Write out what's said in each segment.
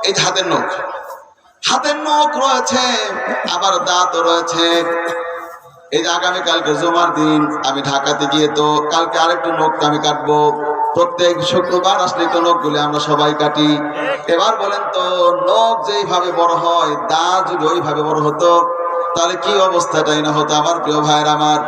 এই হাতের নখ রয়েছে, আবার দাঁতও রয়েছে। এই যে আগামীকালকে জুমার দিন আমি ঢাকাতে গিয়ে তো কালকে আরেকটু নখ আমি কাটবো। প্রত্যেক শুক্রবার আসলে তো নখগুলি আমরা সবাই কাটি। এবার বলেন তো, নখ যেইভাবে বড় হয়, দাঁত যদি ওইভাবে বড় হতো তাহলে কি অবস্থাটাই না হতো আমার প্রিয় ভাইয়ের আমার।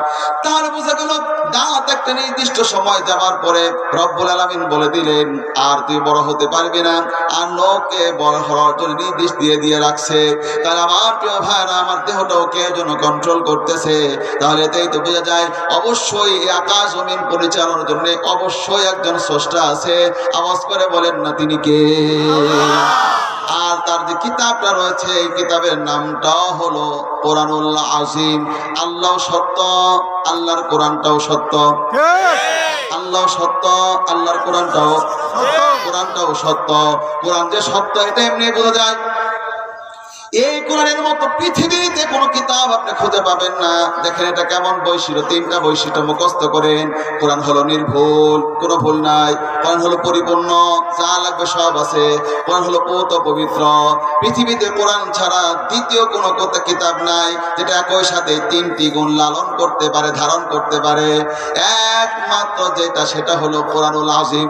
তাহলে বোঝা গেল দাঁত একটা নির্দিষ্ট সময় যাওয়ার পরে রব্বুল আলামিন বলে দিলেন আর তুই বড় হতে পারবি না, আর নখকে বড় হওয়ার জন্য নির্দেশ দিয়ে রাখছে। তাহলে আমার প্রিয় ভাইয়েরা আমার দেহটাও কেউ যেন কন্ট্রোল করতেছে। তাহলে এতেই তো বোঝা যায় অবশ্যই এই আকাশ জমিন পরিচালনার জন্য অবশ্যই একজন স্রষ্টা আছে। আওয়াজ করে বলেন না তিনি কে? আর তার যে কিতাবটা রয়েছে এই কিতাবের নামটা হলো কোরআনুল আজিম। আল্লাহ সত্য, আল্লাহর কোরআনটাও সত্য। আল্লাহ সত্য, আল্লাহর কোরআনটাও সত্য। কোরআন যে সত্য এটা এমনি বোঝা যায়। এই কোরআনের মতো পৃথিবীতে কোনো কিতাব আপনি খুঁজে পাবেন না। দেখেন এটা কেমন বৈশিষ্ট্য, তিনটা বৈশিষ্ট্য মুখস্থ করেন। কোরআন হলো নির্ভুল, কোনো ভুল নাই। কোরআন হলো পরিপূর্ণ, যা লাগবে সব আছে। কোরআন হলো পূত পবিত্র। পৃথিবীতে কোরআন ছাড়া দ্বিতীয় কোনো কিতাব নাই যেটা একই সাথে তিনটি গুণ লালন করতে পারে, ধারণ করতে পারে। একমাত্র যেটা সেটা হলো কোরআনুল আজিম।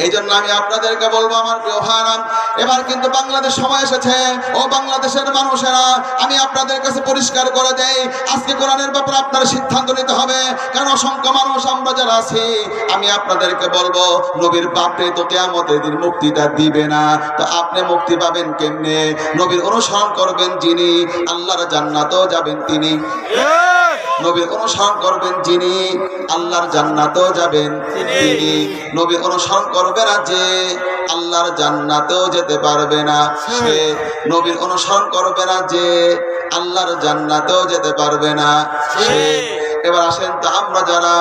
এই জন্য আমি আপনাদেরকে বলবো আমার প্রিয় ভাইরা, এবার কিন্তু বাংলাদেশ সময় এসেছে। ও বাংলাদেশের মানুষেরা, আমি আপনাদের কাছে পরিষ্কার করে দেই, আজকে কোরআনের ব্যাপারে আপনার সিদ্ধান্ত নিতে হবে। কারণ অসংখ্য মানুষ আমরা যারা আছি, আমি আপনাদেরকে বলবো নবীর বাপরে তো কিয়ামতের দিন মুক্তিটা দিবে না, তো আপনি মুক্তি পাবেন কেমনে? নবীর অনুসরণ করবেন যিনি, আল্লাহর জান্নাতেও যাবেন তিনি। নবীর অনুসরণ করবেন যিনি, আল্লাহর জান্নাতেও যাবেন তিনি। নবীর অনুসরণ করবে না যে, আল্লাহর জান্নাতেও যেতে পারবে না সে। নবীর অনুসরণ করবে না যে, আল্লাহর জান্নাতেও যেতে পারবে না সে। এবার আসেন তো, আমরা যারা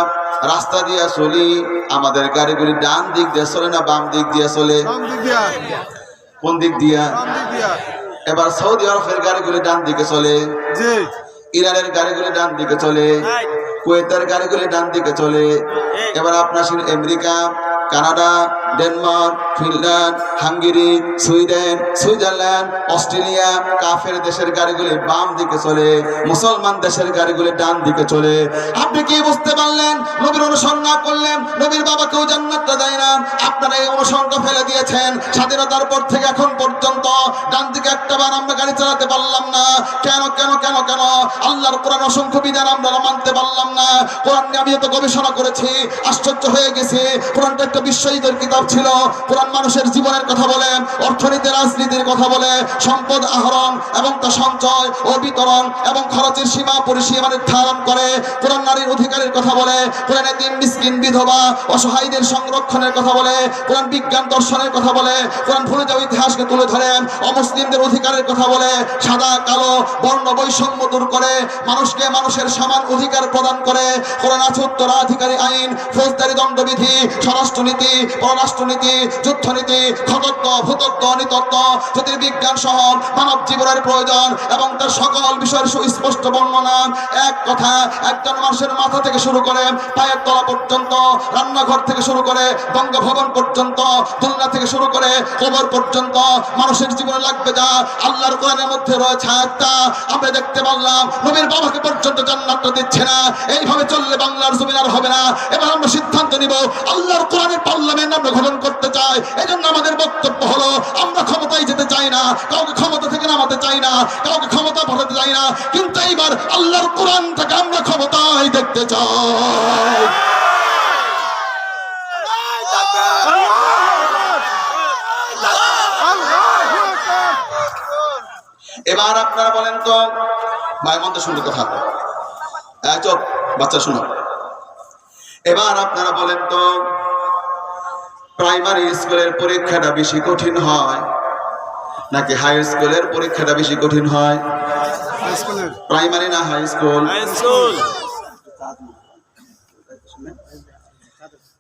রাস্তা দিয়ে চলি, আমাদের গাড়িগুলি ডান দিক দিয়ে চলে না বাম দিক দিয়ে চলে? কোন দিক দিয়া? এবার সৌদি আরবের গাড়িগুলি ডান দিকে চলে, ইরানের গাড়িগুলি ডান দিকে চলে, কুয়েতের গাড়িগুলি ডান দিকে চলে। এবার আপনার America, Canada, Denmark, Finland, Hungary, Sweden, Switzerland, Australia, কাফের দেশের গাড়িগুলি বাম দিকে চলে, মুসলমান দেশের গাড়িগুলি ডান দিকে চলে। আপনি কি বুঝতে পারলেন? নবীর অনুসরণ না করলেন নবীর বাবাকেও জান্নাতটা দেয় না। আপনারা এই অনুসরণটা ফেলে দিয়েছেন। স্বাধীনতার পর থেকে এখন পর্যন্ত ডান দিকে একটাবার আমরা গাড়ি চালাতে পারলাম না। কেন কেন কেন কেন? আল্লাহর কোরআন অসংখ্য বিধান আমরা মানতে পারলাম না। কোরআন নিয়ে আমি এত গবেষণা করেছি, আশ্চর্য হয়ে গেছি। কোরআনটা একটা বিশ্বহিতের কিতাব ছিল। কোরআন মানুষের জীবনের কথা বলে, অর্থনীতি রাজনীতির কথা বলে, সম্পদ আহরণ এবং তা সঞ্চয় ও বিতরণ এবং খরচের সীমা পরিসীমা নির্ধারণ করে। কোরআন নারীর অধিকারের কথা বলে, কোরআন এতিম মিসকিন বিধবা অসহায়দের সংরক্ষণের কথা বলে, কোরআন বিজ্ঞান দর্শনের কথা বলে, কোরআন ভুলে যাওয়া ইতিহাসকে তুলে ধরে অমুসলিমদের অধিকারের কথা বলে, সাদা কালো বর্ণ বৈষম্য দূর করে মানুষকে মানুষের সমান অধিকার প্রদান করে। কোরআন আছে উত্তরাধিকারী আইন, ফৌজদারি দণ্ডবিধি, স্বরাষ্ট্রনীতি, পররাষ্ট্রনীতি, যুদ্ধনীতি, খতত্ব, ভূতত্ব, নৃতত্ব, জ্যোতির্বিজ্ঞান সহ মানব জীবনের প্রয়োজন এবং তার সকল বিষয়ের সুস্পষ্ট বর্ণনা। এক কথা, একজন মানুষের মাথা থেকে শুরু করে পায়ের তলা পর্যন্ত, রান্নাঘর থেকে শুরু করে বঙ্গভবন পর্যন্ত, দুলনা থেকে শুরু করে কবর পর্যন্ত মানুষের জীবনে লাগবে যা আল্লাহর কোরআনের মধ্যে রয়েছে। একটা আমরা দেখতে পারলাম নবীর বাবাকে পর্যন্ত জান্নাতটা দিচ্ছে না। এইভাবে চললে বাংলার জমিন আর হবে না। এবার আমরা সিদ্ধান্ত নিব আল্লাহর কোরআনের পার্লামেন্ট আমরা গঠন করতে চাই। এই জন্য আমাদের বক্তব্য হলো, আমরা ক্ষমতায় যেতে চাই না, কাউকে ক্ষমতা থেকে নামাতে চাই না, কাউকে ক্ষমতা পাঠাতে চাই না, কিন্তু এইবার আল্লাহর কোরআনটাকে আমরা ক্ষমতায় দেখতে চাই। এবার আপনারা বলেন তো, ভাই মন্ত্র শুনতে কথা, চুপ বাচ্চা শুনো। এবার আপনারা বলেন তো, প্রাইমারি স্কুলের পরীক্ষাটা বেশি কঠিন হয় নাকি হাই স্কুলের পরীক্ষাটা বেশি কঠিন হয়? প্রাইমারি না হাই স্কুল?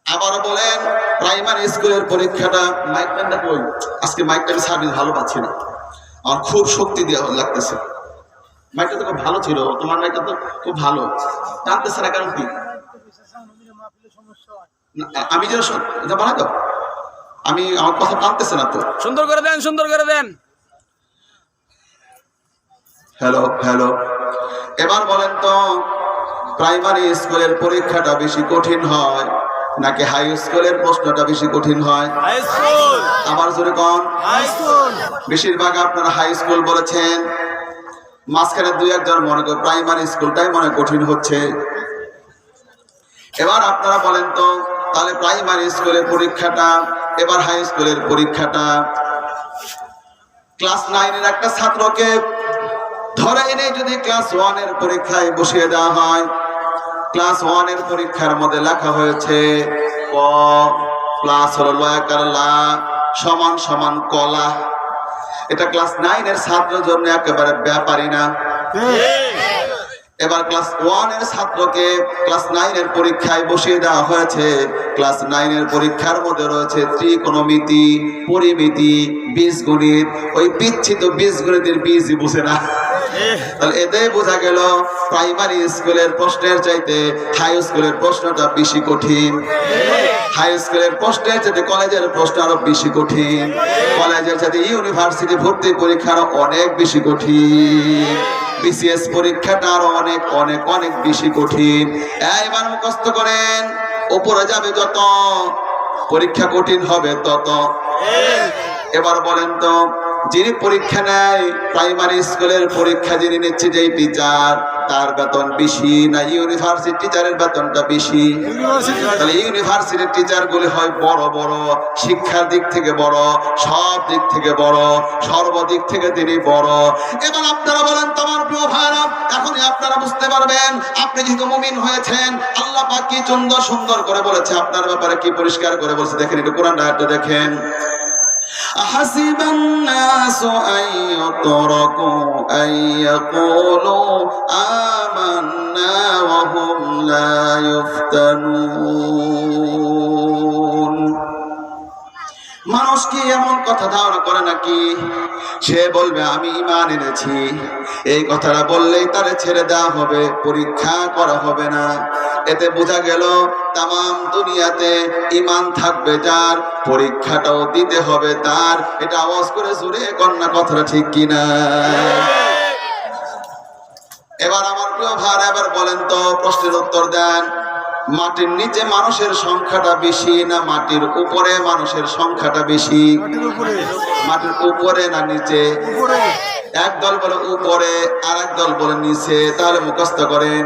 আবার বলেন, প্রাইমারি স্কুলের পরীক্ষাটা, মাইক প্যানটা কই? আজকে মাইক প্যান সার্ভিস ভালো পাচ্ছি না, আমার খুব শক্তি দেওয়া লাগতেছে। মাইকটা তো খুব ভালো ছিল, তোমার মাইকটা তো খুব ভালো, টানতেছে না কারণ কি? আমি যেন বানাই দাও, আমি আমার কথা টানতেছে না তো? সুন্দর করে দেন, সুন্দর করে দেন। Hello hello. এবার বলেন তো, প্রাইমারি স্কুলের পরীক্ষাটা বেশি কঠিন হয় নাকি হাই স্কুলের প্রশ্নটা বেশি কঠিন হয়? High school. আবার জোরে কোন? High school. বেশিরভাগ আপনারা হাই স্কুল বলেছেন, মাঝখানে দুই একজন মনে করে প্রাইমারি স্কুলটাই মনে কঠিন হচ্ছে। এবার আপনারা বলেন তো, তাহলে প্রাইমারি স্কুলের পরীক্ষাটা এবার হাই স্কুলের পরীক্ষাটা, ক্লাস 9-এর একটা ছাত্রকে ধরে এনে যদি ক্লাস 1-এর পরীক্ষায় বসিয়ে দেওয়া হয়, ক্লাস 1-এর পরীক্ষার মধ্যে লেখা হয়েছে ক প্লাস হলো লয়াকার লা সমান সমান কলা, এটা ক্লাস 9-এর ছাত্রের জন্য একেবারে ব্যাপারই না। এবার ক্লাস 1-এর ছাত্রকে ক্লাস 9-এর পরীক্ষায় বসিয়ে দেওয়া হয়েছে, ক্লাস 9-এর পরীক্ষার মধ্যে রয়েছে ত্রিকোণমিতি, পরিমিতি, বীজগণিত, ওই বিচ্ছিত বীজগণিতের বীজই বুঝে না। তাহলে এতে বোঝা গেল প্রাইমারি স্কুলের প্রশ্নের চাইতে হাই স্কুলের প্রশ্নটা বেশি কঠিন। হাই স্কুলের প্রশ্নের চাইতে কলেজের প্রশ্ন আরো বেশি কঠিন, কলেজের চাইতে ইউনিভার্সিটি ভর্তি পরীক্ষা আরো অনেক বেশি কঠিন, বিসিএস পরীক্ষাটা আরো অনেক অনেক অনেক বেশি কঠিন। এবার মুখস্থ করেন, উপরে যাবে যত পরীক্ষা কঠিন হবে তত। এবার বলেন তো, যিনি পরীক্ষা নেয় প্রাইমারি স্কুলের পরীক্ষা যিনি নিচ্ছে যেই টিচার, তার বেতন বেশি না ইউনিভার্সিটি টিচারের বেতনটা বেশি? তাহলে ইউনিভার্সিটির টিচার গুলি হয় বড় বড়, শিক্ষার দিক থেকে বড়, সব দিক থেকে বড়, সর্বদিক থেকে তিনি বড়। এবার আপনারা বলেন তো আমার প্রিয় ভাইরা, এখনই আপনারা বুঝতে পারবেন, আপনি যেহেতু মুমিন হয়েছেন, আল্লাহ পাক কি সুন্দর সুন্দর করে বলেছে আপনার ব্যাপারে, কি পরিষ্কার করে বলছে দেখেন, একটু কোরআন আয়াতটা দেখেন। أحسب الناس أن يتركوا أن يقولوا آمنا وهم لا يفتنون। মানুষ কি এমন কথা ধারণা করে নাকি সে বলবে আমি ঈমান এনেছি, এই কথাটা বললেই তারে ছেড়ে দেওয়া হবে, পরীক্ষা করা হবে না? এতে বোঝা গেল তামাম দুনিয়াতে ঈমান থাকবে যার, পরীক্ষাটাও দিতে হবে তার। এটা আওয়াজ করে জোরে কন্যা কথাটা ঠিক কিনা? এবার আমার প্রিয় ভাই, এবার বলেন তো, প্রশ্নের উত্তর দেন, মাটির নিচে মানুষের সংখ্যাটা বেশি না মাটির উপরে মানুষের সংখ্যাটা বেশি? মাটির উপরে না নিচে? এক দল বলে উপরে, আর এক দল বলে নিচে। তাহলে মুখস্থ করেন,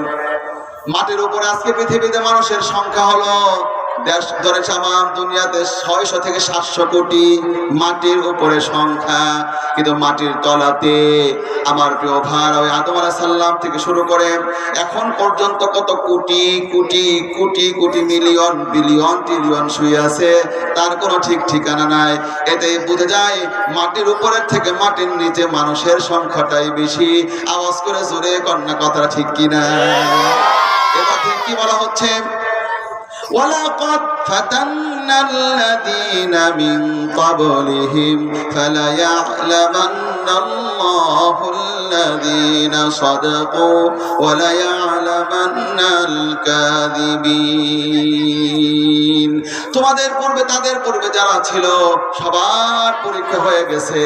মাটির উপরে আজকে পৃথিবীতে মানুষের সংখ্যা হলো দেশ ধরে তামাম দুনিয়াতে 600 থেকে 700 কোটি মাটির উপরে সংখ্যা। কিন্তু মাটির তলাতে আমার প্রিয় ভাই, ওই আদম আলাইহিস সালাম থেকে শুরু করে এখন পর্যন্ত কত crore crore crore crore million billion trillion শুয়ে আছে, তার কোনো ঠিক ঠিকানা নাই। এতে বোঝা যায় মাটির উপরের থেকে মাটির নিচে মানুষের সংখ্যাটাই বেশি। আওয়াজ করে জোরে কন্যা কথাটা ঠিক কিনা? এবার ঠিক কি বলা হচ্ছে? وَلَقَدْ فَتَنَّا الَّذِينَ مِنْ قَبْلِهِمْ فَلَيَعْلَمَنَّ اللَّهُ الَّذِينَ صَدَقُوا وَلَيَعْلَمَنَّ الْكَاذِبِينَ। তোমাদের পূর্বে তাদের পূর্বে যারা ছিল সবার পরীক্ষা হয়ে গেছে,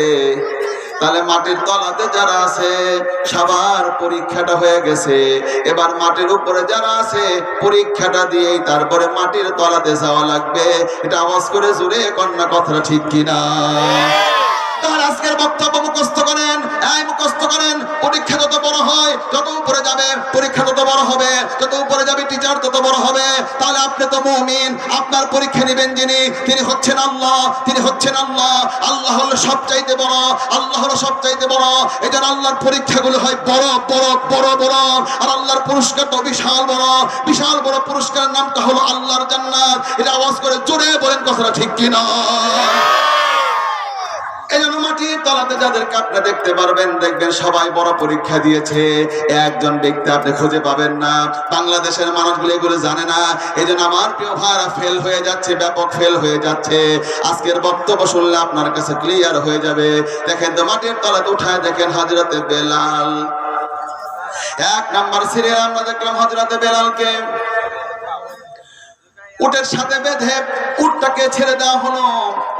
তাহলে মাটির তলাতে যারা আছে সবার পরীক্ষাটা হয়ে গেছে। এবার মাটির উপরে যারা আছে পরীক্ষাটা দিয়েই তারপরে মাটির তলাতে যাওয়া লাগবে। এটা আওয়াজ করে জোরে কন্যা কথাটা ঠিক কিনা? তাহলে আজকের বক্তব্য মুখস্থ করেন, এই মুখস্থ করেন, পরীক্ষা যত বড় হয়, যত উপরে যাবে পরীক্ষা তত বড় হবে, যত উপরে যাবে টিচার তত বড় হবে। তাহলে আপনি তো মুমিন, আপনার পরীক্ষা নেবেন যিনি, তিনি হচ্ছেন আল্লাহ, তিনি হচ্ছেন আল্লাহ। আল্লাহ হলো সবচাইতে বড়, আল্লাহ হলো সবচাইতে বড়। এই জন্য আল্লাহর পরীক্ষাগুলো হয় বড় বড় বড় বড়, আর আল্লাহর পুরস্কার তো বিশাল বড়। বিশাল বড় পুরস্কারের নামটা হলো আল্লাহর জান্নাত। এটা আওয়াজ করে জোরে বলেন কথাটা ঠিক কিনা? এই জন্য মাটির তলাতে যাদেরকে আপনি দেখতে পারবেন, দেখবেন সবাই বড় পরীক্ষা দিয়েছে, একজন ব্যক্তি আপনি খুঁজে পাবেন না। বাংলাদেশের মানুষগুলো এগুলো জানে না। এই জন্য আমার প্রিয় ভাইরা ফেল হয়ে যাচ্ছে, ব্যাপক ফেল হয়ে যাচ্ছে। আজকের বক্তব্য শুনলে আপনার কাছে ক্লিয়ার হয়ে যাবে। দেখেন তো মাটির তলাতে উঠায় দেখেন হযরতে বেলাল, 1 নাম্বার সিরিয়াল আমরা দেখলাম হযরতে বেলালকে। উটের সাথে বেঁধে উটটাকে ছেড়ে দেওয়া হলো।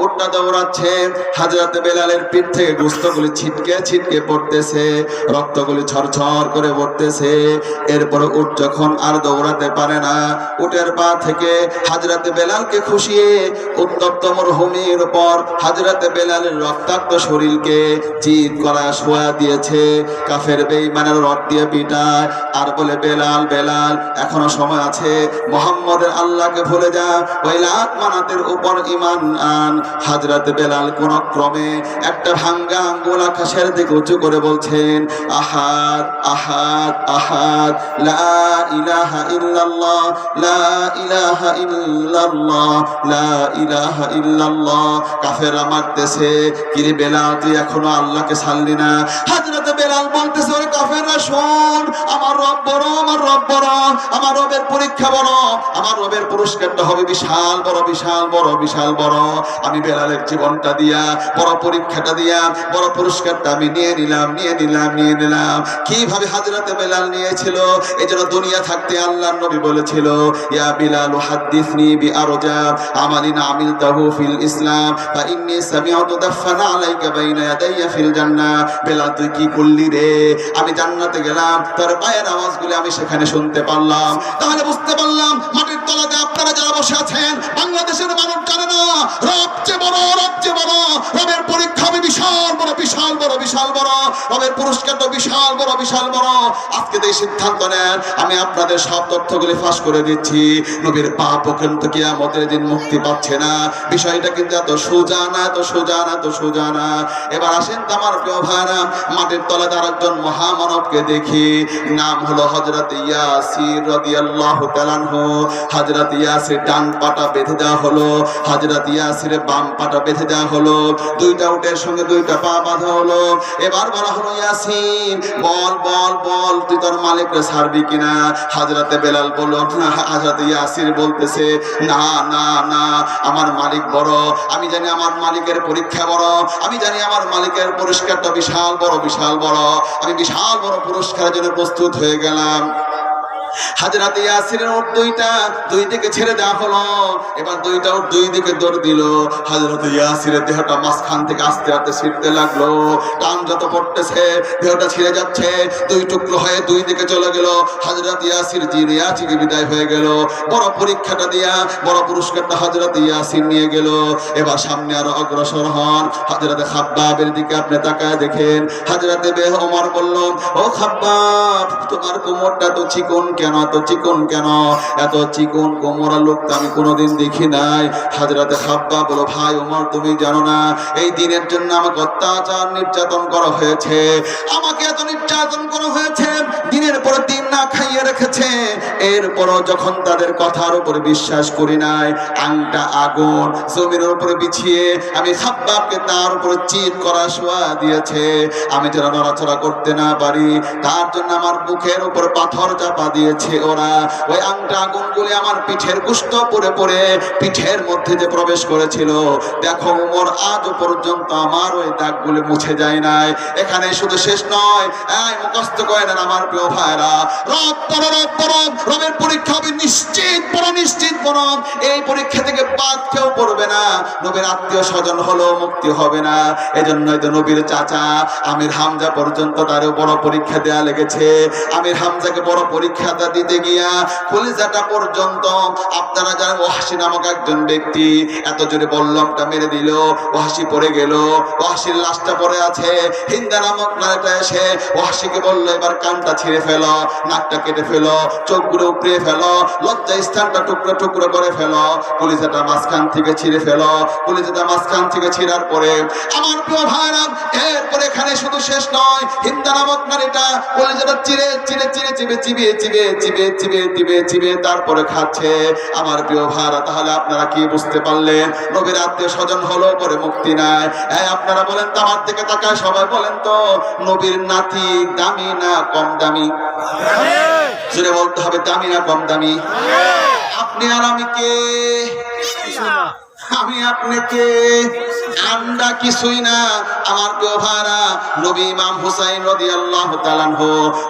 উটটা দৌড়াচ্ছে, হযরত বেলালের পিঠ থেকে গোশতগুলি ছিটকে ছিটকে পড়তেছে, রক্তগুলি ঝরঝর করে পড়তেছে। এরপর উট যখন আর দৌড়াতে পারে না, উটের পা থেকে হযরত বেলালকে খুশিয়ে উত্তপ্ত মরুভূমির উপর হযরত বেলালের রক্তাক্ত শরীরকে চিৎ করা শোয়া দিয়েছে। কাফের বেঈমানের রড দিয়ে পিটায় আর বলে, বেলাল বেলাল এখনো সময় আছে, মুহাম্মদের আল্লাহকে ভুলে যা, ওই লাত মানাতের উপর ঈমান আন। হযরত বেলাল কোন ক্রমে একটা ভাঙ্গা আঙ্গুল আকাশের দিকে উঁচু করে বলছেন, আহাদ আহাদ আহাদ, লা ইলাহা ইল্লাল্লাহ, লা ইলাহা ইল্লাল্লাহ, লা ইলাহা ইল্লাল্লাহ। কাফেররা মারতেছে, কিরে বেলাল তুই এখনো আল্লাহকে ছাড়লি না? হযরত বেলাল বলতেছে, ওরে কাফেররা শোন, আমার রব বড়, আমার রব বড়, আমার রবের পরীক্ষা বড়, আমার রবের পুরস্কারটা হবে বিশাল বড়, বিশাল বড়, বিশাল বড়। আমি বেলালের জীবনটা দিয়া, বড় পরীক্ষাটা দিয়া, বড় পুরস্কারটা আমি নিয়ে নিলাম, নিয়ে নিলাম, নিয়ে নিলাম। কিভাবে হযরত বেলাল নিয়েছিল? এই জন্য দুনিয়া থাকতে আল্লাহর নবী বলেছিল, ইয়া বিলাল হাদ্দিসনি বিআরজা আমালিন আমিলতাহু ফিল ইসলাম ফা ইন্নী সামিআতু দাফানা আলাইকা বাইনা ইয়াদাইয়া ফিল জান্নাহ। বেলাল তুই কি করলি রে? আমি জান্নাতে গেলাম, তোর পায়ের আওয়াজগুলো আমি সেখানে শুনতে পারলাম। তাহলে বুঝতে পারলাম মাটির তলাতে আপনারা যারা বসে আছেন, বাংলাদেশের মানুষ জানে না রব যে বড়, রব যে বড়, রবের পরীক্ষা হবে বিশাল বড়, বিশাল বড়, বিশাল বড়, রবের পুরস্কারটা বিশাল বড়, বিশাল বড়। আজকে এই সিদ্ধান্ত নেন, আমি আপনাদের সব তথ্যগুলি ফাঁস করে দিচ্ছি। নবীর পাপও কিন্তু কিয়ামতের দিন মুক্তি পাচ্ছে না। বিষয়টা কিন্তু এত সোজা না, এত সোজা না, এত সোজা না। এবার আসেন তো আমার প্রিয় ভাইরা, মাটির তলাতে আরেকজন মহামানবকে দেখি, নাম হলো হযরত ইয়াসির রাদিয়াল্লাহু তাআলা আনহু। হযরত ইয়াসির ডান পাটা বেঁধে দেওয়া হলো, হযরত ইয়াসিরের বাম পাটা বেঁধে দেওয়া হলো, দুইটা উটের সঙ্গে দুইটা পা বাঁধা হলো। এবার বলা হলো, ইয়াসিন বল বল বল, তুই তোর মালিককে ছাড়বি কিনা? হযরত বেলাল বলল, হযরত ইয়াসির বলতেছে, না না না, আমার মালিক বড়, আমি জানি আমার মালিকের পরীক্ষা বড়, আমি জানি আমার মালিকের পুরস্কারটা বিশাল বড়, বিশাল বড়, আমি বিশাল বড় পুরস্কারের জন্য প্রস্তুত হয়ে গেলাম। হযরত ইয়াসিরের উট দুইটা দুই দিকে ছেড়ে দেওয়া হলো। এবার দুইটা উট দুই দিকে দৌড় দিল। হযরত ইয়াসিরের দেহটা মাঝখান থেকে আস্তে আস্তে ছিঁড়তে লাগলো। টান যত পড়তেছে দেহটা ছিঁড়ে যাচ্ছে, দুই টুকরো হয়ে দুই দিকে চলে গেল। হযরত ইয়াসির জিরিয়া থেকে বিদায় হয়ে গেল। বড় পরীক্ষাটা দিয়া বড় পুরস্কারটা হযরত ইয়াসির নিয়ে গেল। এবার সামনে আরো অগ্রসর হন। হযরত খাব্বাবের দিকে আপনি তাকায় দেখেন। হযরত ওমর বলল, ও খাব্বাব, তোমার কোমরটা তো চিকন কেন, এত চিকন কেন? এত চিকন কোমরা লোক তো আমি কোনোদিন দেখি নাই। হযরত খাব্বাব বলো, ভাই ওমর তুমি জানো না, এই দিনের জন্য আমাকে অত্যাচার নির্যাতন করা হয়েছে, আমাকে এত নির্যাতন করা হয়েছে, দিনের পর দিন না খাইয়ে রেখেছে। এরপরও যখন তাদের কথার উপরে বিশ্বাস করি নাই, আংটা আগুন জমিনের উপরে বিছিয়ে আমি খাব্বাবকে তার উপরে চিৎ করা শোয়া দিয়েছে। আমি যেন নড়াচড়া করতে না পারি, তার জন্য আমার বুকের উপর পাথর চাপা দিয়েছে ওরা। ওই আংটা আগুনগুলি আমার পিঠের গোশত পরে পরে পিঠের মধ্যে যে প্রবেশ করেছিল, দেখো ওমর আজও পর্যন্ত আমার ওই দাগগুলি মুছে যায় নাই। এখানে শুধু শেষ নয়, এই মুখস্থ করে নেন আমার প্রিয় ভাইরা, রব বড়, রব বড়, রবের পরীক্ষা হবে নিশ্চিত বড়, নিশ্চিত বড়। এই পরীক্ষা থেকে বাদ কেউ পড়বে না। নবীর আত্মীয় স্বজন হলো মুক্তি হবে না। এজন্যই তো নবীর চাচা আমির হামজা পর্যন্ত তারও বড় পরীক্ষা দেয়া লেগেছে। আমির হামজাকে বড় পরীক্ষাটা দিতে গিয়া কলিজাটা পর্যন্ত, আপনারা জানেন ওয়াহশী নামক একজন ব্যক্তি এত জোরে বল্লমটা মেরে দিল, ওয়াহশী পড়ে গেল, ওয়াহশীর লাশটা পড়ে আছে। হিন্দা নামক নারীটা এসে ওয়াহশীকে বলল, এবার কানটা ছিঁড়ে ফেলো, নাকটা কেটে ফেলো, চোখগুলো উপড়ে ফেলো, লজ্জা স্থানটা টুকরো টুকরো করে ফেলো, কলিজাটা মাঝখান থেকে ছিঁড়ে ফেলো। কলিজাটা মাঝখান থেকে ছিঁড়ার পরে আমার প্রিয় ভাইরা, এরপরে এখানে শুধু শেষ নয়, হিন্দা নামক নারীটা কলিজাটা চিড়ে চিড়ে চিড়ে চিবে চিবিয়ে চিবে চিবে চিবে চিবে চিবে তারপরে খাচ্ছে। আমার প্রিয় ভাইরা, তাহলে আপনারা কি বুঝতে পারলেন? নবীর আত্মীয় স্বজন হলো পরে মুক্তি নাই। আপনারা বলেন তো, আমার দিকে তাকায় সবাই বলেন তো, নবীর নাতি দামি না কম দামি? জোরে বলতে হবে, দামি না কম দামি? আপনি আর আমি কে? আমি আপনাকে আন্ডা কিছুই না আমার প্রিয় ভাইরা। নবী ইমাম হুসাইন রাদিয়াল্লাহু তাআলা আনহু,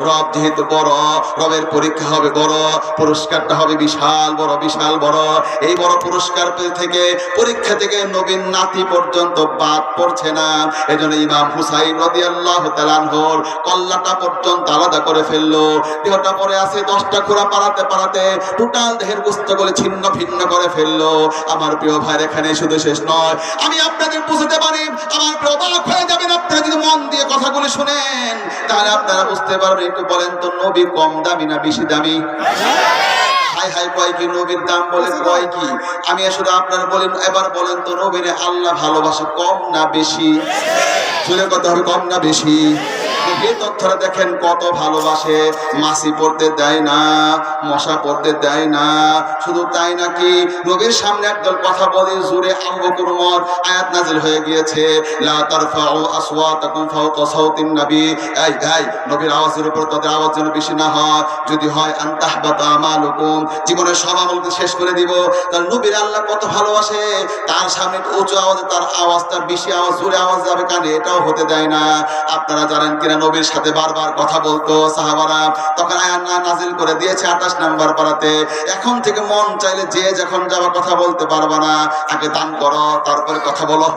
রব যেহেতু বড়, রবের পরীক্ষা হবে বড়, পুরস্কারটা হবে বিশাল বড়, বিশাল বড়। এই বড় পুরস্কার থেকে, পরীক্ষা থেকে নবীর নাতি পর্যন্ত বাদ পড়ছে না। এজন্য ইমাম হুসাইন রাদিয়াল্লাহু তাআলা আনহুর কল্লাটা পর্যন্ত আলাদা করে ফেললো। দেহটা পরে আছে 10টা খোঁড়া পাড়াতে পাড়াতে টোটাল দেহের গোশতগুলো ছিন্ন ভিন্ন করে ফেললো। আমার প্রিয় ভাই, এখানে শুধু শেষ নয়, আমি আপনাদের বুঝতে পারি। আমার প্রিয় অবাক হয়ে যাবেন আপনারা যদি মন দিয়ে কথাগুলো শুনেন, তাহলে আপনারা বুঝতে পারবেন। একটু বলেন তো, নবী কম দামি না বেশি দামি? হাই হাই কয় কি নবীর দাম বলে কয় কি? আমি আসলে আপনারা বলেন, এবার বলেন তো, নবীরে আল্লাহ ভালোবাসে কম না বেশি? শুনে কথা হবে, কম না বেশি? এই তথ্যটা দেখেন কত ভালোবাসে। মাছি পড়তে দেয় না, মশা পড়তে দেয় না। শুধু তাই নাকি, নবীর সামনে একদল কথা বলে জোরে আবু বকর ওমর, আয়াত নাযিল হয়ে গিয়েছে, লা তারফাউ আসওয়াতাকুম ফাওকা সাওতিন নবী। এই নবীর আওয়াজের উপর তাদের আওয়াজ যেন বেশি না হয়। যদি হয় আন তাহবাতা আমালুকুম, জীবনের সব আমলকে শেষ করে দিব। তার নবীর আল্লাহ কত ভালোবাসে, তার সামনে উঁচু আওয়াজে তার আওয়াজটা বেশি আওয়াজ, জোরে আওয়াজ যাবে কানে, এটাও হতে দেয় না। আপনারা জানেন কিনা, নবীর সাথে বারবার কথা বলতো সাহাবারা, তখন আয়াত নাযিল করে দিয়েছে 28 নাম্বার পারাতে, এখন থেকে মন চাইলে যে যখন যাওয়া কথা বলতে পারবা না, আগে দান করো তারপরে কথা বলো।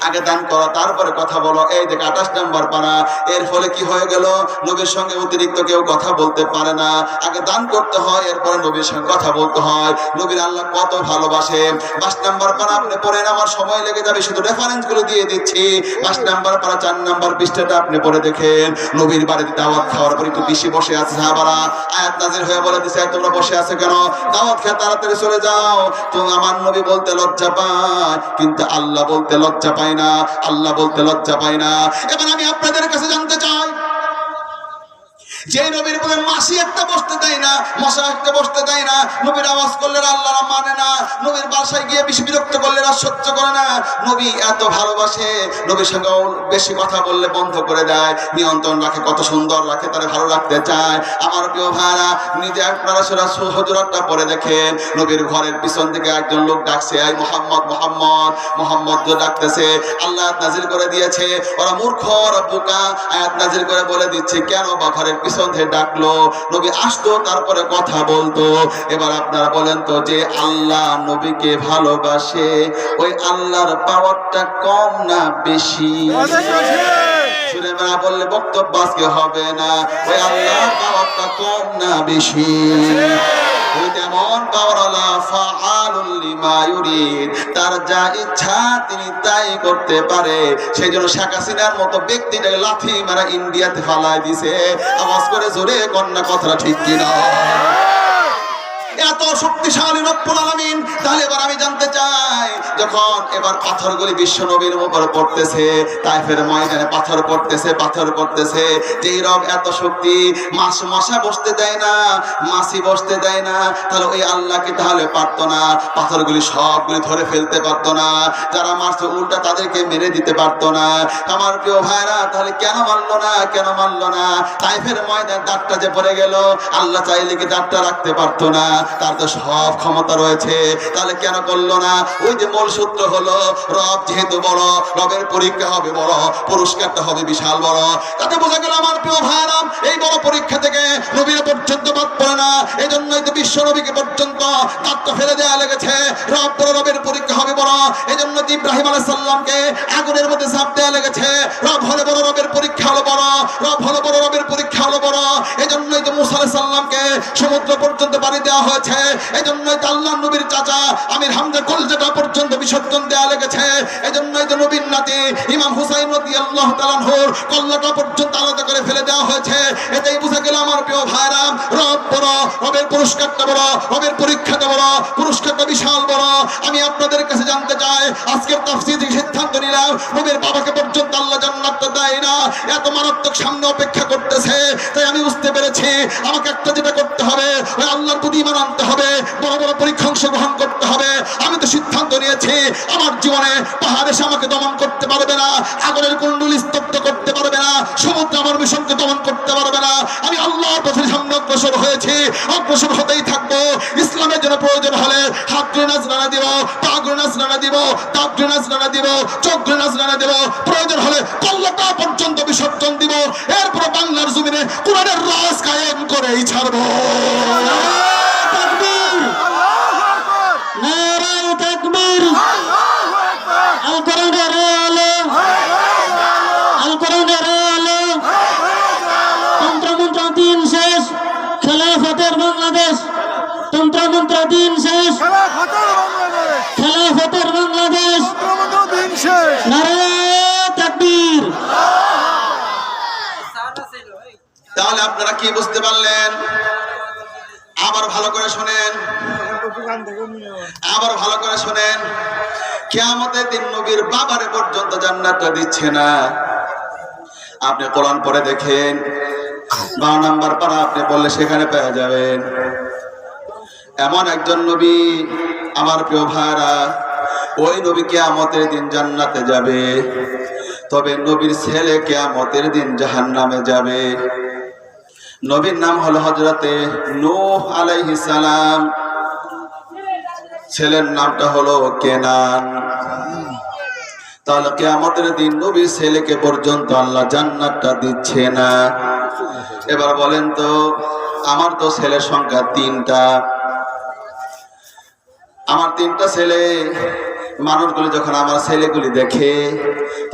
আগে দান করো তারপরে কথা বলো। এই দেখ 28 নাম্বার পারা। এর ফলে কি হয়ে গেল, নবীর সঙ্গে অতিরিক্ত কেউ কথা বলতে পারে না। আগে দান করতে হয়, এরপরে নবীর সঙ্গে কথা বলতে হয়। নবীর আল্লাহ কত ভালোবাসে। 22 নাম্বার পারা আপনি পড়েন, আমার সময় লেগে যাবে, শুধু রেফারেন্স গুলো দিয়ে দিচ্ছি। 22 নাম্বার পারা 4 নাম্বার পৃষ্ঠাটা আপনি পড়ে দেখেন। নবীর বাড়িতে দাওয়াত খাওয়ার পর একটু বেশি বসে আছে সাহাবারা, আয়াত নাযিল হয়ে বলে দিছে, তোমরা বসে আছো কেন? দাওয়াত খেয়ে তাড়াতাড়ি চলে যাও। তো আমার নবী বলতে লজ্জা পায়, কিন্তু আল্লাহ বলতে লজ্জা পায় না, আল্লাহ বলতে লজ্জা পায় না। এবার আমি আপনাদের কাছে জানতে চাই, যে নবীর পরে মাসি একটা বসতে দেয় না, মশা একটা বসতে দেয় না, নবীর আওয়াজ করলে আল্লাহরা মানে না, নবীর বাসায় গিয়ে বেশি বিরক্ত করলে আর সহ্য করে না, নবী এত ভালোবাসে, নবীর সঙ্গে বেশি কথা বললে বন্ধ করে দেয়, নিয়ন্ত্রণ রাখে, কত সুন্দর রাখে, তারা ভালো রাখতে চায়। আমার প্রিয় ভাইরা, নিজে আপনারা সেরা হুজুরাতটা পড়ে দেখেন, নবীর ঘরের পিছন থেকে একজন লোক ডাকছে, আই মুহাম্মদ মুহাম্মদ মুহাম্মদ ডাকতেছে। আল্লাহ নাযিল করে দিয়েছে, ওরা মূর্খ, ওরা বোকা, আয়াত নাযিল করে বলে দিচ্ছে কেন বা ঘরের পিছন থেকে ডাকলো। নবী আসতো, তারপরে কথা বলতো। এবার আপনারা বলেন তো, যে আল্লাহ নবীকে ভালোবাসে, ওই আল্লাহর পাওয়ারটা কম না বেশি? শুনে না বললে বক্তব্য আজকে হবে না। ওই আল্লাহর পাওয়ারটা কম না বেশি? ওই যেমন পাওয়ারওয়ালা, ফাআলুল লিমা ইউরিদ, তার যা ইচ্ছা তিনি তাই করতে পারে। সেই জন্য শেখ হাসিনার মতো ব্যক্তিটাকে লাথি মারা ইন্ডিয়াতে ফালাই দিছে। আওয়াজ করে জোরে কন্যা, কথাটা ঠিক কিনা? এত শক্তিশালী রব্বুল আলামিন। তাহলে এবার আমি জানতে চাই, যখন এবার পাথরগুলি বিশ্ব নবীর উপর পড়তেছে, তাইফের ময়দানে পাথর পড়তেছে, পাথর পড়তেছে, যেই রব এত শক্তি, মশা বসতে দেয় না, মাছি বসতে দেয় না, তাহলে ওই আল্লাহকে তাহলে পারতো না পাথরগুলি সবগুলি ধরে ফেলতে পারতো না? যারা মারছে উল্টা তাদেরকে মেরে দিতে পারতো না? আমার প্রিয় ভাইরা, তাহলে কেন মারলো না, কেন মারলো না? তাইফের ময়দান দাঁতটা যে পড়ে গেল, আল্লাহ চাইলে কি দাঁতটা রাখতে পারতো না? তার তো সব ক্ষমতা রয়েছে, তাহলে কেন করলো না? ওই যে মূল সূত্র হলো, রব যেহেতু বড়, রবের পরীক্ষা হবে বড়, পুরস্কারটা হবে বিশাল বড়। তাতে বোঝা গেল আমার প্রিয় ভাইরা, এই বড় পরীক্ষা থেকে নবীর পর্যন্ত বাদ পড়ে না। এই জন্যই তো বিশ্ব নবীকে পর্যন্ত দাঁতটা ফেলে দেওয়া লেগেছে। রব বড়, রবের পরীক্ষা হবে বড়। এই জন্য ইব্রাহিম আলাইহিস সালামকে আগুনের মধ্যে ঝাঁপ দেওয়া লেগেছে। রব হলো বড়, রবের পরীক্ষা হলো বড়, রব হলো বড়, রবের পরীক্ষা হলো বড়। এই জন্যই তো মুসা আলাইহিস সালামকে সমুদ্র পর্যন্ত পাড়ি দেওয়া হয়েছে। এই জন্যই তো আল্লাহ নবীর চাচা আমির হামজা কলজাটা পর্যন্ত বিসর্জন দেওয়া লেগেছে। এই জন্যই তো নবীর নাতি ইমাম হুসাইন রাদিয়াল্লাহু তাআলা আনহুর কল্লাটা পর্যন্ত আলাদা করে ফেলে দেওয়া হয়েছে। এতেই বোঝা গেল আমার প্রিয় ভাইরা, রব বড়, রবের পুরস্কারটা বড়, রবের পরীক্ষাটা বড়, পুরস্কারটা বিশাল বড়। আমি আপনাদের কাছে জানতে চাই, আজকের তাফসীর থেকে সিদ্ধান্ত নিলাম, নবীর বাবাকে পর্যন্ত আল্লাহ জান্নাতটা দেয় না, এত মারাত্মক সামনে অপেক্ষা করতেছে। তাই আমি বুঝতে পেরেছি, আমাকে একটা যেটা করতে হবে, ওই আল্লাহর প্রতি ঈমান আনতে হবে, বড় বড় পরীক্ষা অংশগ্রহণ করতে হবে। আমি তো সিদ্ধান্ত নিয়েছি, আমার জীবনে পাহাড় এসে আমাকে দমন করতে পারবে না, আগুনের কুণ্ডুলি স্তব্ধ করতে পারবে না, সমুদ্র আমার মিশনকে দমন করতে পারবে না। আমি আল্লাহর পথের সামনে অগ্রসর হয়েছি, অগ্রসর হতেই থাকবো। ইসলামের জন্য প্রয়োজন হলে হাত তুলে নাজরানা দিব, পা তুলে নাজরানা দিব, তাবরি নাজরানা দিব, চোখে নাজরানা দিব, প্রয়োজন হলে কল্লাটা পর্যন্ত বিসর্জন দিব। এরপর বাংলার জমিনে কোরআনের রাজ কায়েম করেই ছাড়বো। তাকবীর, নারে তাকবীর, আল কোরআনের আলো, আল কোরআনের আলো। তন্ত্রমন্ত্র দিন শেষ, খেলাফতের বাংলাদেশ। তন্ত্রমন্ত্র দিন শেষ, খেলাফতের বাংলাদেশ। নারে তাকবীর। তাহলে আপনারা কি বুঝতে পারলেন? আবার ভালো করে শোনেন, আবার ভালো করে শোনেন। কিয়ামতের দিন নবীর বাবারে পর্যন্ত জান্নাতটা দিচ্ছে না। আপনি কোরআন পড়ে দেখেন, 12 নম্বর পারা আপনি বললে সেখানে পেয়ে যাবেন। এমন একজন নবী আমার প্রিয় ভাইরা, ওই নবী কিয়ামতের দিন জান্নাতে যাবে, তবে নবীর ছেলে কিয়ামতের দিন জাহান্নামে যাবে। নবীর নাম হলো হযরতে নূহ আলাইহিস সালাম, ছেলের নামটা হলো কেনান। তাহলে কিয়ামতের দিন নবীর ছেলেকে পর্যন্ত আল্লাহ জান্নাতটা দিচ্ছে না। এবার বলেন তো, আমার তো ছেলের সংখ্যা 3টা, আমার 3টা ছেলে। মানুষগুলি যখন আমার ছেলেগুলি দেখে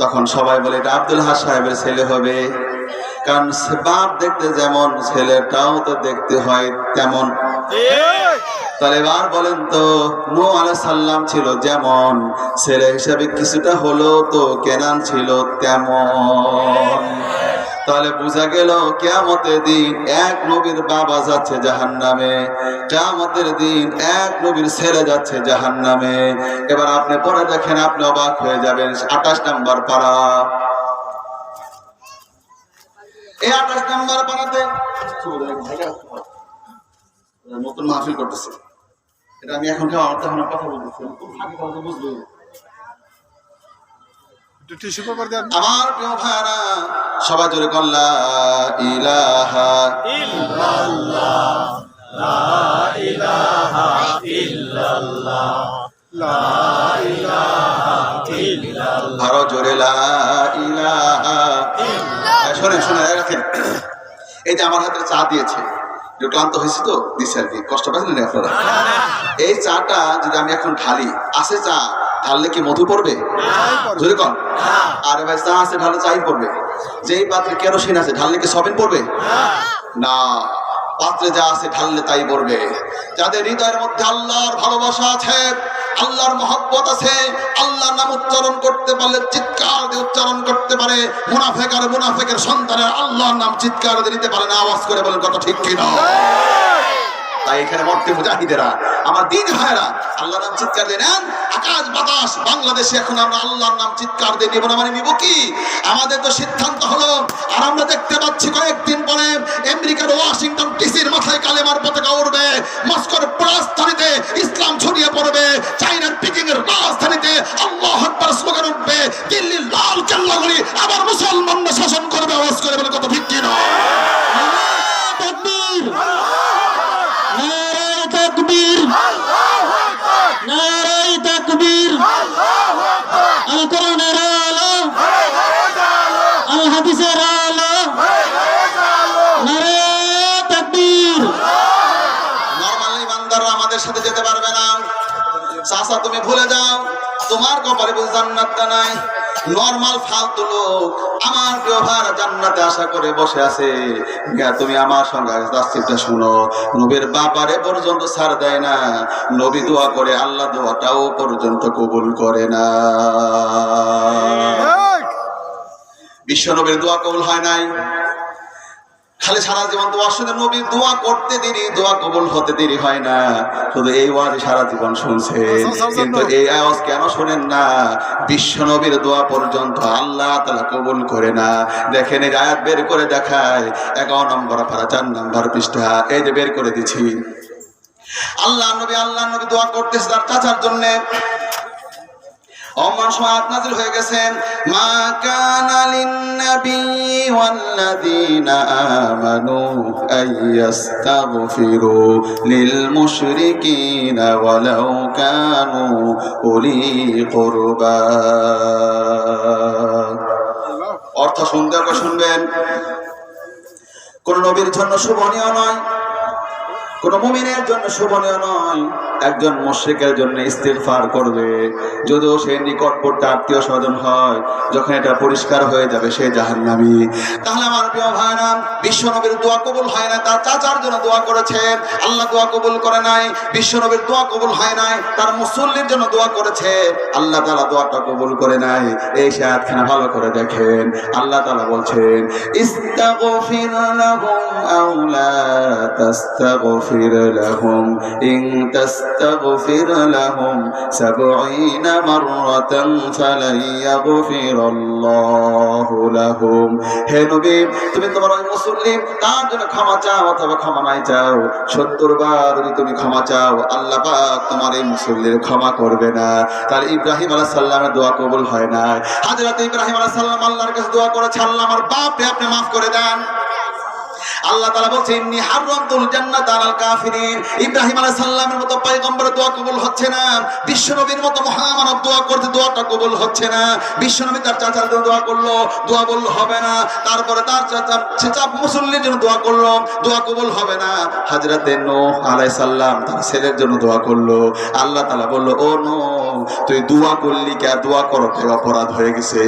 তখন সবাই বলে এটা আব্দুল হাস সাহেবের ছেলে হবে, কারণ বাপ দেখতে যেমন ছেলেটাও তো দেখতে হয় তেমন। তাহলে এবার বলেন তো, নূহ আলাইহিস সালাম ছিল যেমন, ছেলে হিসাবে কিছুটা হলো তো কেনান ছিল তেমন। তাহলে বোঝা গেল কিয়ামতের দিন এক নবীর বাবা যাচ্ছে জাহান্নামে, কিয়ামতের দিন এক নবীর ছেলে যাচ্ছে জাহান্নামে। এবার আপনি পড়ে দেখেন, আপনি অবাক হয়ে যাবেন। 28 নম্বর পারা, এই 28 নম্বর পারাতে নতুন মাহফিল করতেছে। এটা আমি এখন কথা বলতেছি, বুঝলো আমার প্রিয় ভাইরা, সবাই জোরে কোন লা ইলাহা ইল্লাল্লাহ, লা ইলাহা ইল্লাল্লাহ, লা ইলাহা ইল্লাল্লাহ। আরো জোরে লা ইলাহা ইল্লাল্লাহ। শুনেন শুনেন, রাখেন। এই যে আমার হাতে চা দিয়েছে, ক্লান্ত হয়েছি তো দিচ্ছে আর কি, কষ্ট পাচ্ছেন না আপনারা? এই চাটা যদি আমি এখন ঢালি, আছে চা ঢাললে কি মধু পড়বে? জোরে কন। আরে ভাই, চা আছে ঢাললে চাই পড়বে। যেই পাত্রে কেরোসিন আছে ঢাললে কি সবেন পড়বে? না, পাত্রে যা আছে ঢাললে তাই পড়বে। যাদের হৃদয়ের মধ্যে আল্লাহর ভালোবাসা আছে, আল্লাহর মহব্বত আছে, আল্লাহর নাম উচ্চারণ করতে পারলে চিৎকার দিয়ে উচ্চারণ করতে পারে। মুনাফিক আর মুনাফিকের সন্তানের আল্লাহর নাম চিৎকার দিয়ে দিতে পারে না। আওয়াজ করে বলেন কথা ঠিক কিনা? তাই এখানে মর্তে মুজাহিদেরা, আমার দিন ভাইরা, আল্লাহর নাম চিৎকার দিয়ে নেন। আকাশ বাতাস বাংলাদেশে এখন আমরা আল্লাহর নাম চিৎকার দিয়ে নিব না, মানে নিব কি? আমাদের তো সিদ্ধান্ত হলো। আর আমরা দেখতে পাচ্ছি কয়েকদিন পরে আমেরিকার ওয়াশিংটন ডিসির মাথায় কালেমার পতাকা উড়বে, মস্কোর রাজধানীতে ইসলাম ছড়িয়ে পড়বে, চাইনার পিকিং এর রাজধানীতে আল্লাহু আকবার স্লোগান উঠবে, দিল্লির লাল কেল্লাগুলি আবার মুসলমানরা শাসন করবে। আওয়াজ করে বলে কত ঠিক কিনা? তাকবীর, নারে তাকবীর, নারে তাকবীর। আল কোরআনের আলো, আল হাদিসের আলো, নারে তাকবীর। নরমাল ইমানদাররা আমাদের সাথে যেতে পারবে না। চাচা তুমি ভুলে যাও, তোমার কপালে বুঝি জান্নাতটা নাই। নরমাল ফালতু লোক আমার প্রিয় ভাইরা জান্নাতে আশা করে বসে আছে। তুমি আমার সঙ্গে তাফসীরটা শুনো। নবীর বাবারে পর্যন্ত ছাড় দেয় না, নবী দোয়া করে আল্লাহ দোয়াটাও পর্যন্ত কবুল করে না। বিশ্ব নবীর দোয়া কবুল হয় নাই, খালি সারা জীবন দোয়া শুনে। নবীর দোয়া করতে দেরি, দোয়া কবুল হতে দেরি হয় না। শুধু এই ওয়াজ সারা জীবন শুনছেন, কিন্তু এই আওয়াজ কেন শোনেন না? বিশ্ব নবীর দোয়া পর্যন্ত আল্লাহ তাআলা কবুল করে না। দেখেন এই আয়াত বের করে দেখায়, 11 নম্বর পারা 4 নম্বর পৃষ্ঠা। এই যে বের করে দিছি, আল্লাহ নবী দোয়া করতেছে তার চাচার জন্য। অমান সমায়াত নাযিল হয়ে গেছেন, মা কানা লিন-নাবী ওয়াল্লাযীনা আমানু আইয়াস্তাগফিরু লিল মুশরিকিনা ওয়ালাউ কানু উলি কুরবা। অর্থ শুনতে হবে, শুনবেন। কোন নবীর জন্য শোভনীয় নয়, কোন মুমিনের জন্য শোভনীয় নয় একজন মুশরিকের জন্য ইস্তিগফার করবে, যদিও সে নিকটবর্তী আত্মীয় স্বজন হয়। যখন এটা পরিষ্কার হয়ে যাবে সে জাহান্নামী। তাহলে আমার প্রিয় ভাইরা, বিশ্ব নবীর দোয়া কবুল হয় না, তার চাচার জন্য দোয়া করেছেন, আল্লাহ দোয়া কবুল করে নাই। বিশ্ব নবীর দোয়া কবুল হয় নাই, তার মুসল্লির জন্য দোয়া করেছে, আল্লাহ তাআলা দোয়াটা কবুল করে নাই। এই আয়াতখানা ভালো করে দেখেন, আল্লাহ তাআলা বলছেন, ইস্তাগফির লাহুম আও লা তাস্তাগফির লাহুম ইন তাস্তাগফির লাহুম ৭০ মাররাতান ফালান ইয়াগফিরাল্লাহু লাহুম। হে নবী, তুমি তোমার ওই মুসল্লি তার জন্য ক্ষমা চাও অথবা ক্ষমা নাই চাও, ৭০ বার যদি তুমি ক্ষমা চাও, আল্লাহ পাক তোমার এই মুসল্লির ক্ষমা করবে না। তার ইব্রাহিম আলাইহিস সালামের দোয়া কবুল হয় না। হযরত ইব্রাহিম আলাইহিস সালাম আল্লাহর কাছে দোয়া করেছে, আল্লাহ আমার বাপকে আপনি maaf করে দেন। আল্লাহ তাআলা বলেন, ইন্নী হারামতুল জান্নাতা আলাল কাফিরিন। ইব্রাহিম আলাইহিস সালামের মতো পয়গম্বরের দোয়া কবুল হচ্ছে না, বিশ্ব নবীর মতো মহামানব দোয়া করতে দোয়াটা কবুল হচ্ছে না। বিশ্ব নবী তার চাচার জন্য দোয়া করলো, দোয়া বলল হবে না। তারপরে তার চাচা মুসল্লির জন্য দোয়া করলো, দোয়া কবুল হবে না। হযরত নূহ আলাইহিস সালাম তার ছেলের জন্য দোয়া করলো, আল্লাহ তাআলা বলল, ও নূহ তুই দোয়া করলি কে, দোয়া করো অপরাধ হয়ে গেছে।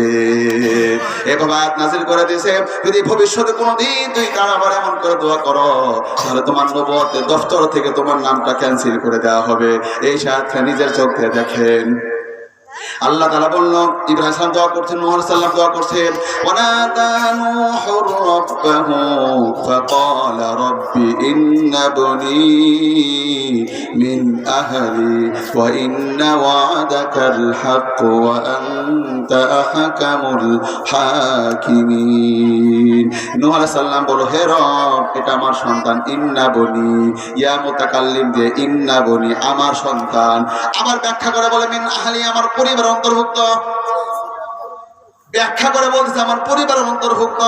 এভাবে আয়াত নাযিল করে দিয়েছে, যদি ভবিষ্যতে কোনোদিন তুই কারাবারে এমন করে দোয়া করো, তাহলে তোমার নবুয়তের দফতর থেকে তোমার নামটা ক্যান্সেল করে দেওয়া হবে। এই সাথে নিজের চোখে দেখেন। আল্লাহ তাআলা বলল, ইব্রাহিম সালাম দোয়া করছেন, নূহ আলাইহিস সালাম দোয়া করছেন, ওয়ানাদা নূহুর রাব্বাহু ফাকালা রাব্বি ইন্না বনী মিন আহলি ওয়া ইন্না ওয়া'দাকাল হক ওয়া আনতা আহকামুল হাকিমিন। নূহ আলাইহিস সালাম বলল, হে রব, এটা আমার সন্তান, ইন্না বনী, ইয়া মুতাকাল্লিম দিয়ে ইন্না বনী, আমার সন্তান। আবার ব্যাখ্যা করে বলে মিন আহলি, আমার পরিবার অন্তর্ভুক্ত। ব্যাখ্যা করে বলছে আমার পরিবারের অন্তর্ভুক্ত,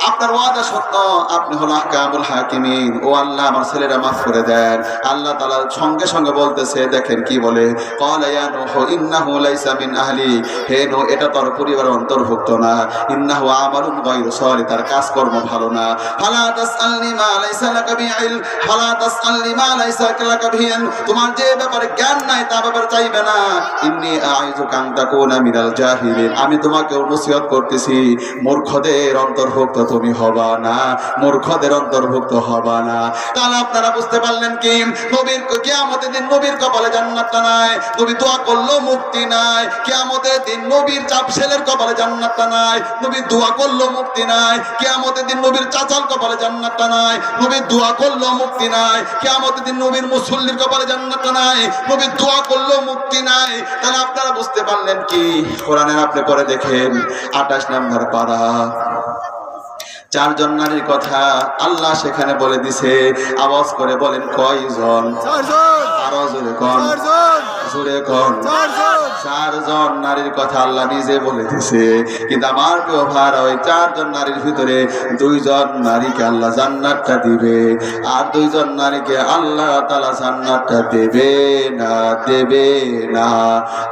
আপনার ওয়াদা সত্য, আপনি হলো আহকামুল হাকিমিন। ও আল্লাহ আমার ছেলেরা মাফ করে দেন। আল্লাহ তাআলা সঙ্গে সঙ্গে বলতেছে, দেখেন কি বলে, ক্বালা ইয়া নূহ ইন্নাহু লাইসা মিন আহলি, হে নূহ এটা তোর পরিবারের অন্তর্ভুক্ত না, ইন্নাহু আমালুন গায়রু সালিহ, তার কাজকর্ম ভালো না। ফালা তাসআলনি মা লাইসা লাকা বিইল, ফালা তাসআলনি মা লাইসা লাকা বিইল, তোমার যে ব্যাপারে জ্ঞান নাই তা ব্যাপারে চাইবে না। ইন্নী আইযুকা আন তাকুনা মিনাল জাহিলিন, আমি তোমাকে নসিহত করতেছি, মূর্খদের অন্তর্ভুক্ত তুমি হবা না, মূর্খদের অন্তর্ভুক্ত হবা না। তাহলে আপনারা বুঝতে পারলেন কি, নবীর কিয়ামতের দিন নবীর কপালে জান্নাতটা নাই, নবী দোয়া করলো মুক্তি নাই। কিয়ামতের দিন নবীর চাপশেলের কপালে জান্নাতটা নাই, নবী দোয়া করলো মুক্তি নাই। কিয়ামতের দিন নবীর চাচার কপালে জান্নাতটা নাই, নবী দোয়া করলো মুক্তি নাই। কিয়ামতের দিন নবীর মুসল্লির কপালে জান্নাতটা নাই, নবী দোয়া করলো মুক্তি নাই। তাহলে আপনারা বুঝতে পারলেন কি, কোরআনের আপনি পরে দেখেন ২৮ নম্বর পারা, ৪ জন নারীর কথা আল্লাহ সেখানে বলে দিছে। আওয়াজ করে বলেন কয়জন? ৪ জন। আরো জোরে কোন? ৪ জন। জোরে কোন? ৪ জন। ৪ জন নারীর কথা আল্লাহ নিজে বলে দিছে। কিন্তু আমার প্রিয় ভাইরা, ওই ৪ জন নারীর ভিতরে ২ জন নারীকে আল্লাহ জান্নাতটা দিবে, আর ২ জন নারীকে আল্লাহ তাআলা জান্নাতটা দেবে না, দেবে না।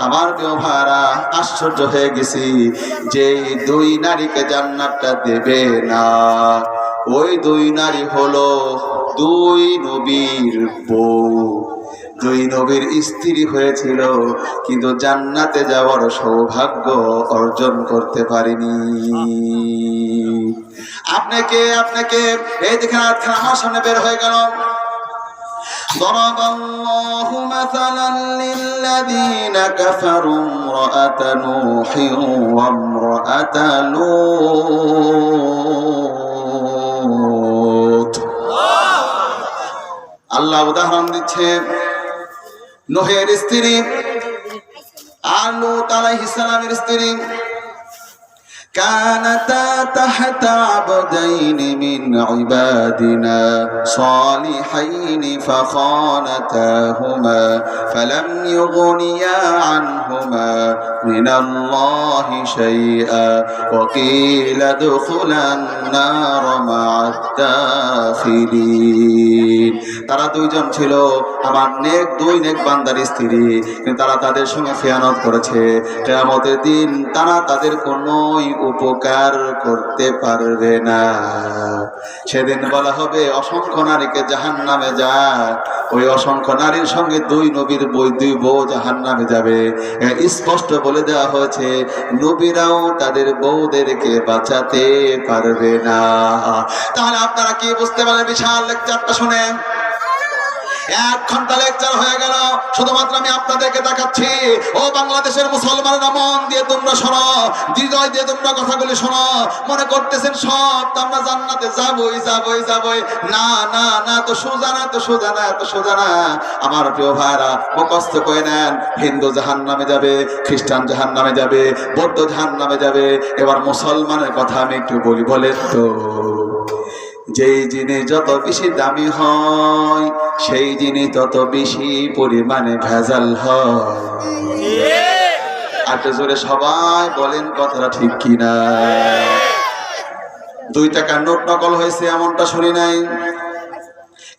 আমার প্রিয় ভাইরা, আশ্চর্য হয়ে গেছি যে ২ নারীকে জান্নাতটা দেবে না, ওই ২ নারী হলো ২ নবীর বউ, ২ নবীর স্ত্রী হয়েছিল, কিন্তু জান্নাতে যাওয়ার সৌভাগ্য অর্জন করতে পারেনি। আপনাকে এই দেখেন আয়াতখানা আমার সামনে বের হয়ে গেল। ضرب الله مثلا للذين كفروا امرأة نوح وامرأة لوط। আল্লাহ উদাহরণ দিচ্ছে নূহের স্ত্রী আর লূত আলাইহিস সালামের স্ত্রী। كانتا تحت عبدين من عبادنا صالحين فخانتاهما فلم يغنيا عنهما من الله شيئا وقيل ادخلا النار مع الداخلين তারা দুইজন ছিল আমার দুই নেক বান্দার স্ত্রী, কিন্তু তারা তাদের সঙ্গে খেয়ানত করেছে। কিয়ামতের দিন তারা তাদের কোনোই উপকার করতে পারবে না। সেদিন বলা হবে অসংখ্য নারীকে জাহান্নামে যা, ওই অসংখ্য নারীর সঙ্গে দুই নবীর দুই বউ জাহান্নামে যাবে। স্পষ্ট বলে দেওয়া হয়েছে নবীরাও তাদের বউদেরকে বাঁচাতে পারবে না। তাহলে আপনারা কি বুঝতে পারেন? বিশাল লেকচারটা শুনে 1 ঘন্টা লেকচার হয়ে গেল। শুধুমাত্র আমি আপনাদেরকে দেখাচ্ছি, ও বাংলাদেশের মুসলমানেরা মন দিয়ে তোমরা শোনো, হৃদয় দিয়ে তোমরা কথাগুলি শোনো। মনে করতেছেন সব তো আমরা জান্নাতে যাবই। না না না, তো সোজা না, তো সোজা না, এত সোজা না। আমার প্রিয় ভাইরা মুখস্থ করে নেন, হিন্দু জাহান্নামে যাবে, খ্রিস্টান জাহান্নামে যাবে, বৌদ্ধ জাহান্নামে যাবে। এবার মুসলমানের কথা আমি একটু বলি, বলেন তো যেই জিনিস যত বেশি দামি হয় সেই জিনিস তত বেশি পরিমাণে ভেজাল হয়। আর জোরে সবাই বলেন কথাটা ঠিক কিনা? 2 টাকার নোট নকল হয়েছে এমনটা শুনি নাই,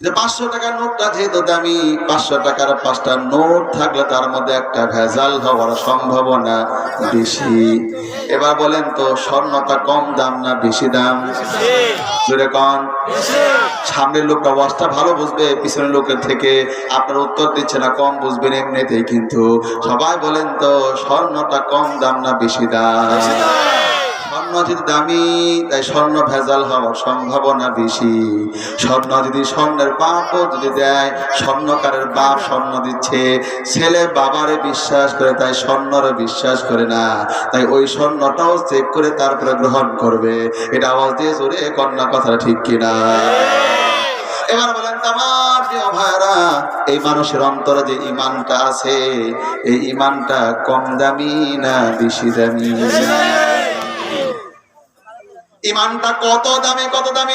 যে 500 টাকার নোটটা যেহেতু দামি, 500 টাকার 5টা নোট থাকলে তার মধ্যে একটা ভেজাল হওয়ার সম্ভাবনা বেশি। এবার বলেন তো স্বর্ণটা কম দাম না বেশি দাম? জোরে কোন? সামনের লোকটা ওয়াজটা ভালো বুঝবে, পিছনের লোকের থেকে আপনার উত্তর দিচ্ছে না, কম বুঝবেন এমনিতেই। কিন্তু সবাই বলেন তো স্বর্ণটা কম দাম না বেশি দাম? স্বর্ণ যদি দামি, তাই স্বর্ণ ভেজাল হওয়ার সম্ভাবনা বেশি। স্বর্ণ যদি স্বর্ণের বাপও যদি দেয়, স্বর্ণকারের বাপ স্বর্ণ দিচ্ছে, ছেলে বাবারে বিশ্বাস করে, তাই স্বর্ণরে বিশ্বাস করে না। তাই ওই স্বর্ণটাও চেক করে তারপরে গ্রহণ করবে। এটা আওয়াজ দিয়ে জোরে কন্যা কথা ঠিক কিনা? এবার বলেন আমার প্রিয় ভাইরা, এই মানুষের অন্তরে যে ইমানটা আছে, এই ইমানটা কম দামি না বেশি দামি? ইমানটা কত দামি, কত দামি?